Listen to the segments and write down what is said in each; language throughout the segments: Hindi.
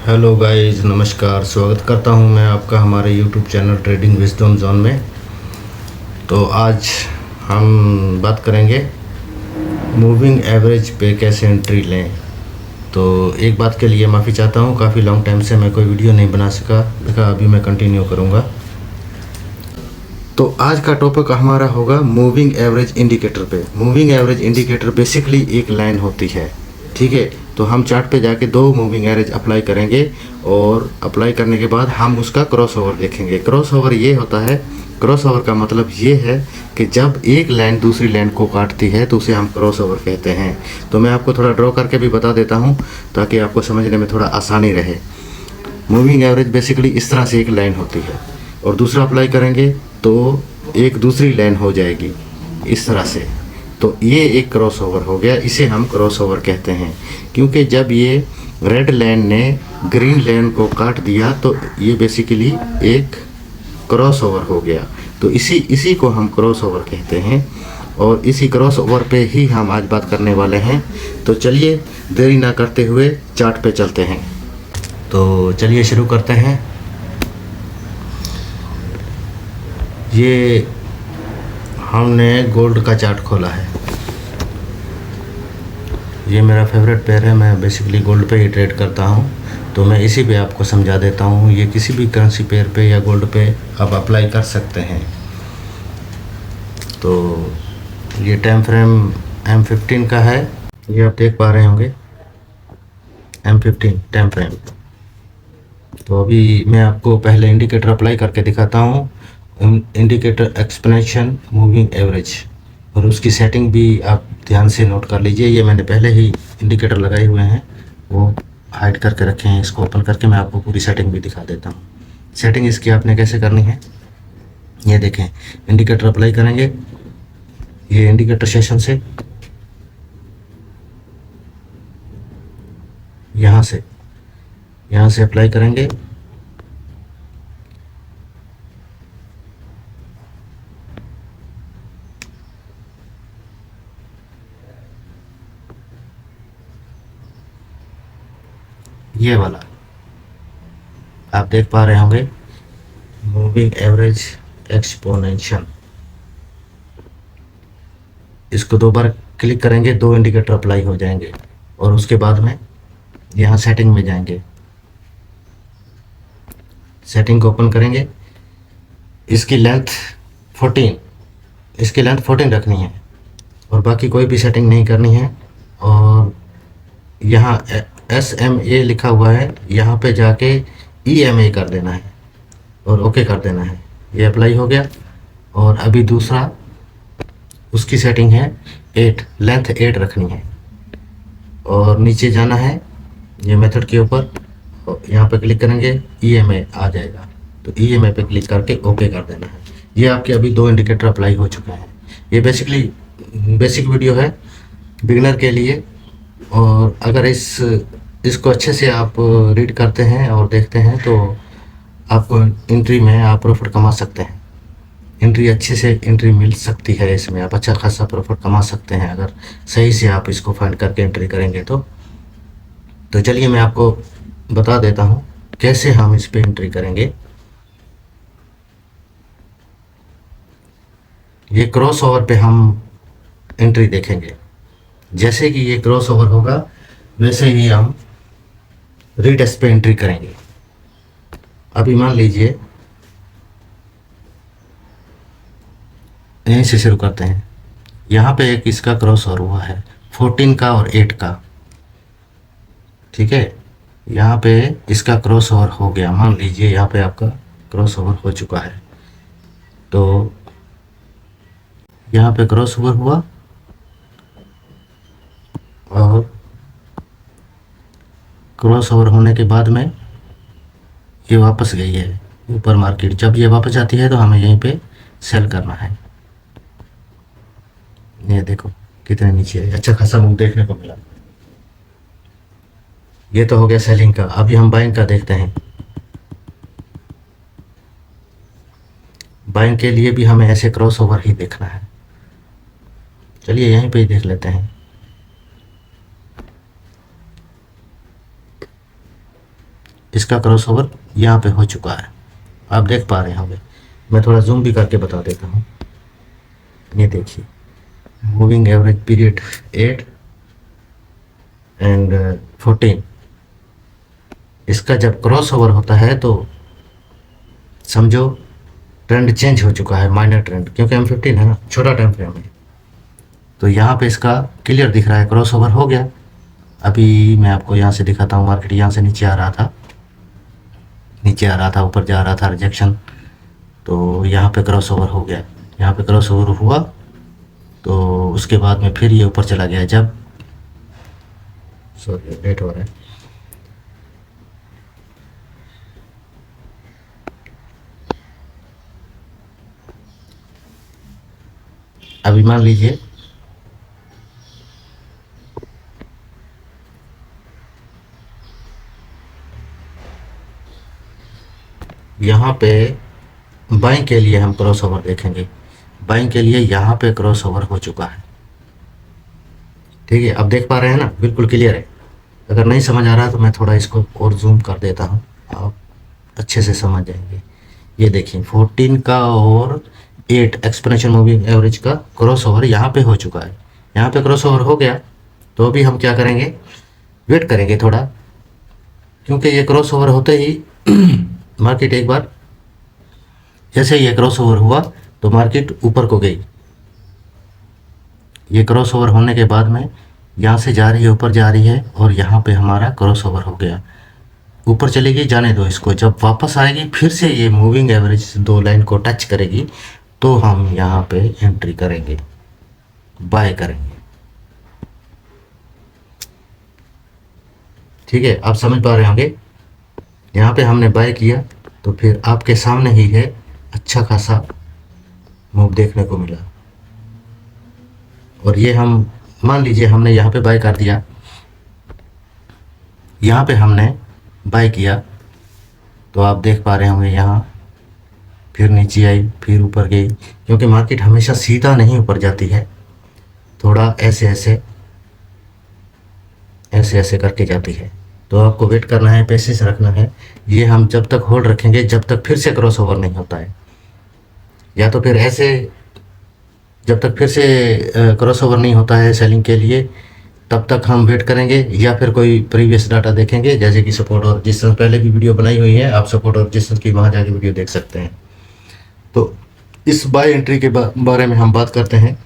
हेलो गाइस, नमस्कार। स्वागत करता हूं मैं आपका हमारे YouTube channel trading wisdom zone में। तो आज हम बात करेंगे मूविंग एवरेज पे कैसे एंट्री लें। तो एक बात के लिए माफ़ी चाहता हूं, काफ़ी लॉन्ग टाइम से मैं कोई वीडियो नहीं बना सका, देखा अभी मैं कंटिन्यू करूंगा। तो आज का टॉपिक हमारा होगा मूविंग एवरेज इंडिकेटर पे। मूविंग एवरेज इंडिकेटर बेसिकली एक लाइन होती है, ठीक है। तो हम चार्ट पे जाके दो मूविंग एवरेज अप्लाई करेंगे और अप्लाई करने के बाद हम उसका क्रॉस ओवर देखेंगे। क्रॉस ओवर ये होता है, क्रॉस ओवर का मतलब ये है कि जब एक लाइन दूसरी लाइन को काटती है तो उसे हम क्रॉस ओवर कहते हैं। तो मैं आपको थोड़ा ड्रॉ करके भी बता देता हूँ ताकि आपको समझने में थोड़ा आसानी रहे। मूविंग एवरेज बेसिकली इस तरह से एक लाइन होती है और दूसरा अप्लाई करेंगे तो एक दूसरी लाइन हो जाएगी इस तरह से। तो ये एक क्रॉस ओवर हो गया, इसे हम क्रॉस ओवर कहते हैं। क्योंकि जब ये रेड लाइन ने ग्रीन लाइन को काट दिया तो ये बेसिकली एक क्रॉस ओवर हो गया। तो इसी को हम क्रॉस ओवर कहते हैं और इसी क्रॉस ओवर पे ही हम आज बात करने वाले हैं। तो चलिए देरी ना करते हुए चार्ट पे चलते हैं। तो चलिए शुरू करते हैं। ये हमने गोल्ड का चार्ट खोला है। ये मेरा फेवरेट पेयर है, मैं बेसिकली गोल्ड पे ही ट्रेड करता हूँ। तो मैं इसी पे आपको समझा देता हूँ। ये किसी भी करेंसी पेयर पे या गोल्ड पे आप अप्लाई कर सकते हैं। तो ये टाइम फ्रेम M15 का है, ये आप देख पा रहे होंगे M15 टाइम फ्रेम। तो अभी मैं आपको पहले इंडिकेटर अप्लाई करके दिखाता हूँ। इंडिकेटर एक्सपोनेंशियल मूविंग एवरेज, और उसकी सेटिंग भी आप ध्यान से नोट कर लीजिए। ये मैंने पहले ही इंडिकेटर लगाए हुए हैं, वो हाइड करके रखे हैं। इसको ओपन करके मैं आपको पूरी सेटिंग भी दिखा देता हूँ। सेटिंग इसकी आपने कैसे करनी है, ये देखें। इंडिकेटर अप्लाई करेंगे, ये इंडिकेटर सेशन से यहाँ से अप्लाई करेंगे। ये वाला आप देख पा रहे होंगे, मूविंग एवरेज एक्सपोनेंशियल। इसको दो बार क्लिक करेंगे, दो इंडिकेटर अप्लाई हो जाएंगे और उसके बाद में यहाँ सेटिंग में जाएंगे। सेटिंग को ओपन करेंगे। इसकी लेंथ 14, इसकी लेंथ 14 रखनी है और बाकी कोई भी सेटिंग नहीं करनी है। और यहाँ SMA लिखा हुआ है, यहाँ पे जाके EMA कर देना है और ओके कर देना है। ये अप्लाई हो गया। और अभी दूसरा, उसकी सेटिंग है 8, लेंथ 8 रखनी है और नीचे जाना है ये मेथड के ऊपर। यहाँ पे क्लिक करेंगे, EMA आ जाएगा। तो EMA पे क्लिक करके ओके कर देना है। ये आपके अभी दो इंडिकेटर अप्लाई हो चुके हैं। ये बेसिकली बेसिक वीडियो है बिगिनर के लिए, और अगर इसको अच्छे से आप रीड करते हैं और देखते हैं तो आपको एंट्री में आप प्रॉफिट कमा सकते हैं। एंट्री अच्छे से एंट्री मिल सकती है, इसमें आप अच्छा खासा प्रॉफिट कमा सकते हैं अगर सही से आप इसको फाइंड करके एंट्री करेंगे तो चलिए मैं आपको बता देता हूँ कैसे हम इस पे एंट्री करेंगे। ये क्रॉस ओवर पे हम एंट्री देखेंगे। जैसे कि ये क्रॉस ओवर होगा वैसे ही हम रीटेस्ट पे एंट्री करेंगे। अभी मान लीजिए यहीं से शुरू करते हैं। यहाँ पे एक इसका क्रॉस ओवर हुआ है 14 का और 8 का, ठीक है। यहाँ पे इसका क्रॉस ओवर हो गया, मान लीजिए यहाँ पे आपका क्रॉस ओवर हो चुका है। तो यहाँ पे क्रॉस ओवर हुआ और क्रॉस ओवर होने के बाद में ये वापस गई है ऊपर मार्केट। जब ये वापस आती है तो हमें यहीं पे सेल करना है। ये देखो कितने नीचे है, अच्छा खासा मूव देखने को मिला। ये तो हो गया सेलिंग का। अभी हम बाइंग का देखते हैं। बाइंग के लिए भी हमें ऐसे क्रॉस ओवर ही देखना है। चलिए यहीं पे ही देख लेते हैं। इसका क्रॉसओवर यहाँ पे हो चुका है, आप देख पा रहे होंगे। मैं थोड़ा जूम भी करके बता देता हूँ। ये देखिए, मूविंग एवरेज पीरियड 8 एंड 14, इसका जब क्रॉसओवर होता है तो समझो ट्रेंड चेंज हो चुका है, माइनर ट्रेंड, क्योंकि M15 है ना, छोटा टाइम फ्रेम है। तो यहाँ पे इसका क्लियर दिख रहा है, क्रॉसओवर हो गया। अभी मैं आपको यहाँ से दिखाता हूँ। मार्केट यहाँ से नीचे आ रहा था, ऊपर जा रहा था, रिजेक्शन, तो यहाँ पे क्रॉसओवर हो गया। यहाँ पे क्रॉसओवर हुआ तो उसके बाद में फिर ये ऊपर चला गया। जब सॉरी लेट हो रहा है, अभी मान लीजिए यहाँ पे बाइंग के लिए हम क्रॉसओवर देखेंगे। बाइंग के लिए यहाँ पे क्रॉसओवर हो चुका है, ठीक है। अब देख पा रहे हैं ना, बिल्कुल क्लियर है। अगर नहीं समझ आ रहा तो मैं थोड़ा इसको और जूम कर देता हूँ, आप अच्छे से समझ जाएंगे। ये देखिए 14 का और 8 एक्सपोनेंशियल मूविंग एवरेज का क्रॉसओवर यहाँ पे हो चुका है। यहाँ पे क्रॉसओवर हो गया तो अभी हम क्या करेंगे, वेट करेंगे थोड़ा, क्योंकि ये क्रॉसओवर होते ही मार्केट एक बार जैसे ये क्रॉसओवर हुआ तो मार्केट ऊपर को गई। ये क्रॉसओवर होने के बाद में यहाँ से जा रही है, ऊपर जा रही है, और यहाँ पे हमारा क्रॉसओवर हो गया, ऊपर चलेगी, जाने दो इसको। जब वापस आएगी फिर से ये मूविंग एवरेज 2 लाइन को टच करेगी तो हम यहाँ पे एंट्री करेंगे, बाय करेंगे, ठीक है। आप समझ पा रहे होंगे। यहाँ पे हमने बाय किया तो फिर आपके सामने ही है, अच्छा खासा मूव देखने को मिला। और ये हम मान लीजिए हमने यहाँ पे बाय कर दिया, यहाँ पे हमने बाय किया तो आप देख पा रहे होंगे यहाँ फिर नीचे आई, फिर ऊपर गई, क्योंकि मार्केट हमेशा सीधा नहीं ऊपर जाती है, थोड़ा ऐसे ऐसे करके जाती है। तो आपको वेट करना है, पेशेंस रखना है। ये हम जब तक होल्ड रखेंगे जब तक फिर से क्रॉसओवर नहीं होता है, या तो फिर ऐसे जब तक फिर से क्रॉसओवर नहीं होता है सेलिंग के लिए, तब तक हम वेट करेंगे, या फिर कोई प्रीवियस डाटा देखेंगे, जैसे कि सपोर्ट और रेजिस्टेंस पहले भी वीडियो बनाई हुई है, आप सपोर्ट और रेजिस्टेंस की वहाँ जाके वीडियो देख सकते हैं। तो इस बाय एंट्री के बारे में हम बात करते हैं।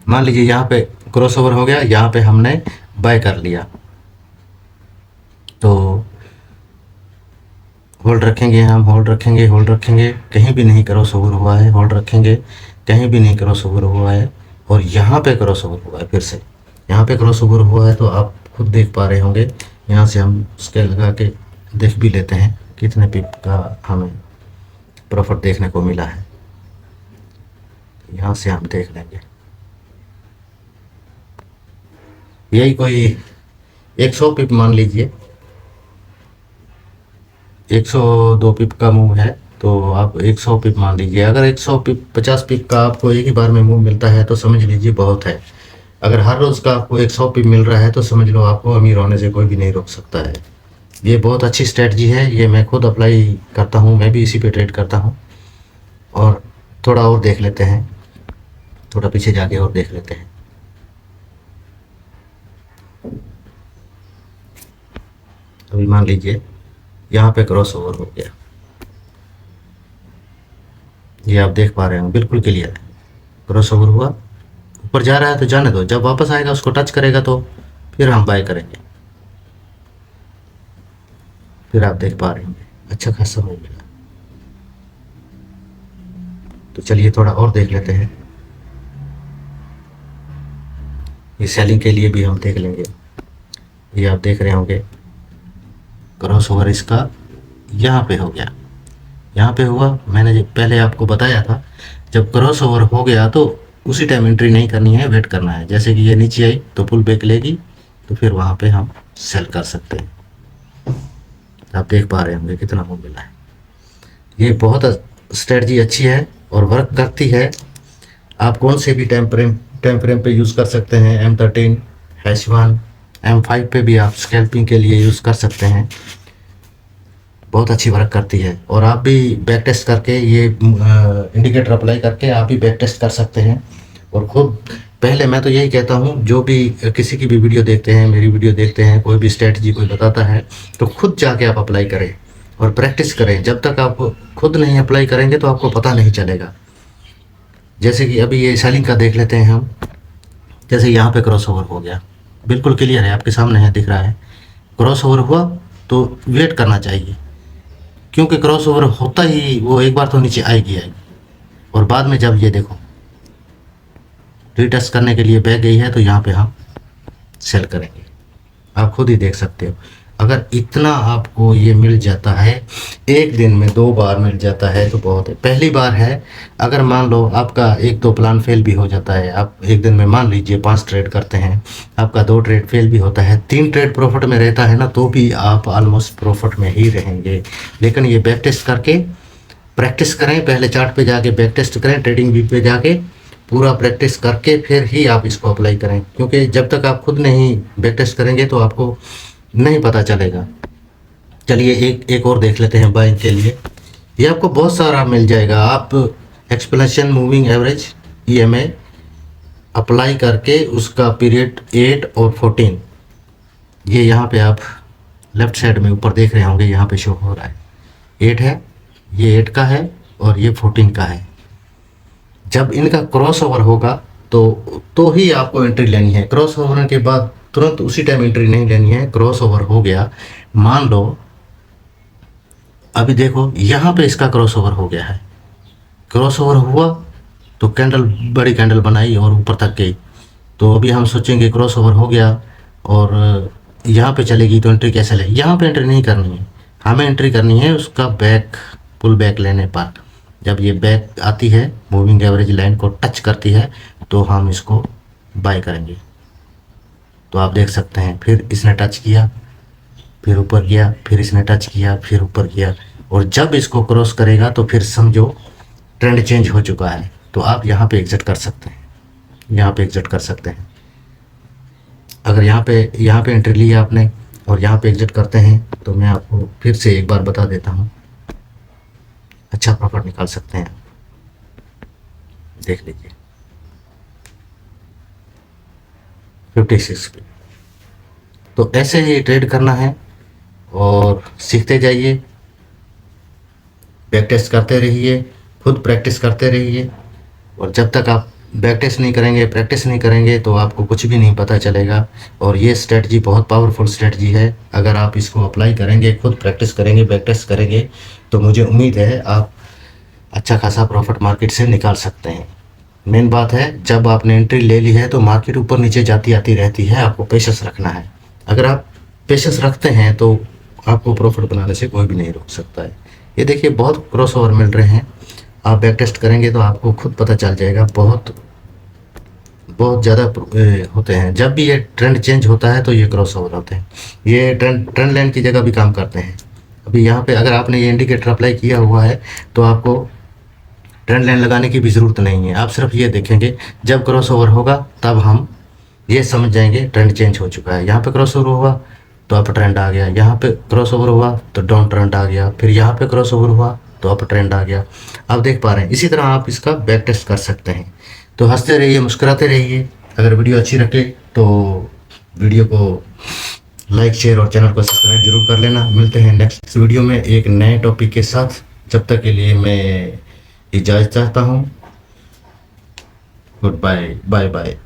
मान लीजिए यहाँ पे क्रॉसओवर हो गया, यहाँ पे हमने बाय कर लिया, तो होल्ड रखेंगे, हम होल्ड रखेंगे, कहीं भी नहीं क्रॉसओवर हुआ है, होल्ड रखेंगे, कहीं भी नहीं क्रॉसओवर हुआ है, और यहाँ पे क्रॉसओवर हुआ है, फिर से यहाँ पे क्रॉसओवर हुआ है। तो आप खुद देख पा रहे होंगे, यहाँ से हम स्केल लगा के देख भी लेते हैं कितने पिप का हमें प्रॉफिट देखने को मिला है। यहाँ से हम देख लेंगे, यही कोई 100 पिप मान लीजिए, 102 पिप का मूव है, तो आप 100 पिप मान लीजिए। अगर 100 पिप 50 पिप का आपको एक ही बार में मूव मिलता है तो समझ लीजिए बहुत है। अगर हर रोज़ का आपको 100 पिप मिल रहा है तो समझ लो आपको अमीर होने से कोई भी नहीं रोक सकता है। ये बहुत अच्छी स्ट्रेटजी है, ये मैं खुद अप्लाई करता हूँ, मैं भी इसी पे ट्रेड करता हूँ। और थोड़ा और देख लेते हैं, थोड़ा पीछे जाके और देख लेते हैं। अभी मान लीजिए यहाँ पे क्रॉसओवर हो गया, ये आप देख पा रहे हैं, बिल्कुल क्लियर है, क्रॉसओवर हुआ, ऊपर जा रहा है तो जाने दो, जब वापस आएगा उसको टच करेगा तो फिर हम बाय करेंगे। फिर आप देख पा रहे होंगे अच्छा खासा हो गया। तो चलिए थोड़ा और देख लेते हैं, ये सेलिंग के लिए भी हम देख लेंगे। ये आप देख रहे होंगे क्रॉसओवर इसका यहाँ पे हो गया, यहाँ पे हुआ। मैंने जब पहले आपको बताया था, जब क्रॉसओवर हो गया तो उसी टाइम एंट्री नहीं करनी है, वेट करना है। जैसे कि ये नीचे आई तो पुल बैक लेगी तो फिर वहाँ पे हम सेल कर सकते हैं। आप देख पा रहे होंगे कितना मूव मिला है। ये बहुत स्ट्रेटजी अच्छी है और वर्क करती है। आप कौन से भी टाइम फ्रेम पे यूज़ कर सकते हैं, M13, H1, M5 पे भी आप स्कैल्पिंग के लिए यूज़ कर सकते हैं। बहुत अच्छी वर्क करती है। और आप भी बैक टेस्ट करके ये इंडिकेटर अप्लाई करके आप भी बैक टेस्ट कर सकते हैं। और खुद पहले मैं तो यही कहता हूँ, जो भी किसी की भी वीडियो देखते हैं, मेरी वीडियो देखते हैं, कोई भी स्ट्रेटजी कोई बताता है तो खुद जाके आप अप्लाई करें और प्रैक्टिस करें। जब तक आप खुद नहीं अप्लाई करेंगे तो आपको पता नहीं चलेगा। जैसे कि अभी ये सेलिंग का देख लेते हैं हम। जैसे यहाँ पे क्रॉस ओवर हो गया, बिल्कुल क्लियर है, आपके सामने है, दिख रहा है। क्रॉस ओवर हुआ तो वेट करना चाहिए, क्योंकि क्रॉस ओवर होता ही वो एक बार तो नीचे आएगी। और बाद में जब ये देखो रीटेस्ट करने के लिए बैक गई है तो यहाँ पे हम सेल करेंगे। आप खुद ही देख सकते हो। अगर इतना आपको ये मिल जाता है, एक दिन में 2 बार मिल जाता है तो बहुत है। पहली बार है, अगर मान लो आपका 1-2 प्लान फेल भी हो जाता है, आप एक दिन में मान लीजिए 5 ट्रेड करते हैं, आपका 2 ट्रेड फेल भी होता है, 3 ट्रेड प्रॉफिट में रहता है ना, तो भी आप ऑलमोस्ट प्रॉफिट में ही रहेंगे। लेकिन ये बैक टेस्ट करके प्रैक्टिस करें, पहले चार्ट पे जाके बैक टेस्ट करें, ट्रेडिंग व्यू पे जाके पूरा प्रैक्टिस करके फिर ही आप इसको अप्लाई करें। क्योंकि जब तक आप खुद नहीं बैक टेस्ट करेंगे तो आपको नहीं पता चलेगा। चलिए एक और देख लेते हैं बाइंग के लिए। ये आपको बहुत सारा मिल जाएगा। आप explanation moving average EMA apply करके उसका पीरियड 8 और 14, ये यहाँ पे आप लेफ्ट साइड में ऊपर देख रहे होंगे, यहाँ पे शो हो रहा है 8 है, ये 8 का है और ये 14 का है। जब इनका क्रॉस ओवर होगा तो ही आपको एंट्री लेनी है। क्रॉस ओवर के बाद तुरंत उसी टाइम एंट्री नहीं लेनी है। क्रॉस ओवर हो गया, मान लो अभी देखो यहाँ पे इसका क्रॉस ओवर हो गया है, क्रॉस ओवर हुआ तो कैंडल, बड़ी कैंडल बनाई और ऊपर तक गई। तो अभी हम सोचेंगे क्रॉस ओवर हो गया और यहाँ पे चलेगी तो एंट्री कैसे ले। यहाँ पे एंट्री नहीं करनी है, हमें एंट्री करनी है उसका बैक, पुल बैक लेने पर। जब ये बैक आती है, मूविंग एवरेज लाइन को टच करती है, तो हम इसको बाय करेंगे। तो आप देख सकते हैं, फिर इसने टच किया, फिर ऊपर गया, फिर इसने टच किया, फिर ऊपर गया, और जब इसको क्रॉस करेगा तो फिर समझो ट्रेंड चेंज हो चुका है। तो आप यहाँ पे एग्जिट कर सकते हैं, यहाँ पे एग्जिट कर सकते हैं। अगर यहाँ पे एंट्री ली आपने और यहाँ पे एग्जिट करते हैं तो मैं आपको फिर से एक बार बता देता हूँ, अच्छा प्रॉफिट निकाल सकते हैं। देख लीजिए 56 पे। तो ऐसे ही ट्रेड करना है और सीखते जाइए, बैक टेस्ट करते रहिए, खुद प्रैक्टिस करते रहिए। और जब तक आप बैक टेस्ट नहीं करेंगे, प्रैक्टिस नहीं करेंगे, तो आपको कुछ भी नहीं पता चलेगा। और ये स्ट्रेटजी बहुत पावरफुल स्ट्रेटजी है। अगर आप इसको अप्लाई करेंगे, खुद प्रैक्टिस करेंगे, बैक टेस्ट करेंगे, तो मुझे उम्मीद है आप अच्छा खासा प्रॉफिट मार्केट से निकाल सकते हैं। मेन बात है, जब आपने एंट्री ले ली है तो मार्केट ऊपर नीचे जाती आती रहती है, आपको पेशेंस रखना है। अगर आप पेशेंस रखते हैं तो आपको प्रॉफिट बनाने से कोई भी नहीं रोक सकता है। ये देखिए बहुत क्रॉस ओवर मिल रहे हैं, आप बैक टेस्ट करेंगे तो आपको खुद पता चल जाएगा। बहुत ज़्यादा होते हैं। जब भी ये ट्रेंड चेंज होता है तो ये क्रॉस ओवर होते हैं। ये ट्रेंड लाइन की जगह भी काम करते हैं। अभी यहाँ पे अगर आपने ये इंडिकेटर अप्लाई किया हुआ है तो आपको ट्रेंड लाइन लगाने की भी ज़रूरत नहीं है। आप सिर्फ ये देखेंगे, जब क्रॉस ओवर होगा तब हम ये समझ जाएंगे ट्रेंड चेंज हो चुका है। यहाँ पे क्रॉस ओवर हुआ तो अप ट्रेंड आ गया, यहाँ पे क्रॉस ओवर हुआ तो डाउन ट्रेंड आ गया, फिर यहाँ पे क्रॉस ओवर हुआ तो अप ट्रेंड आ गया। आप देख पा रहे हैं। इसी तरह आप इसका बैक टेस्ट कर सकते हैं। तो हंसते रहिए, मुस्कुराते रहिए। अगर वीडियो अच्छी लगे तो वीडियो को लाइक, शेयर और चैनल को सब्सक्राइब जरूर कर लेना। मिलते हैं नेक्स्ट वीडियो में एक नए टॉपिक के साथ। जब तक के लिए मैं इजाज़त चाहता हूँ। Good bye, bye bye.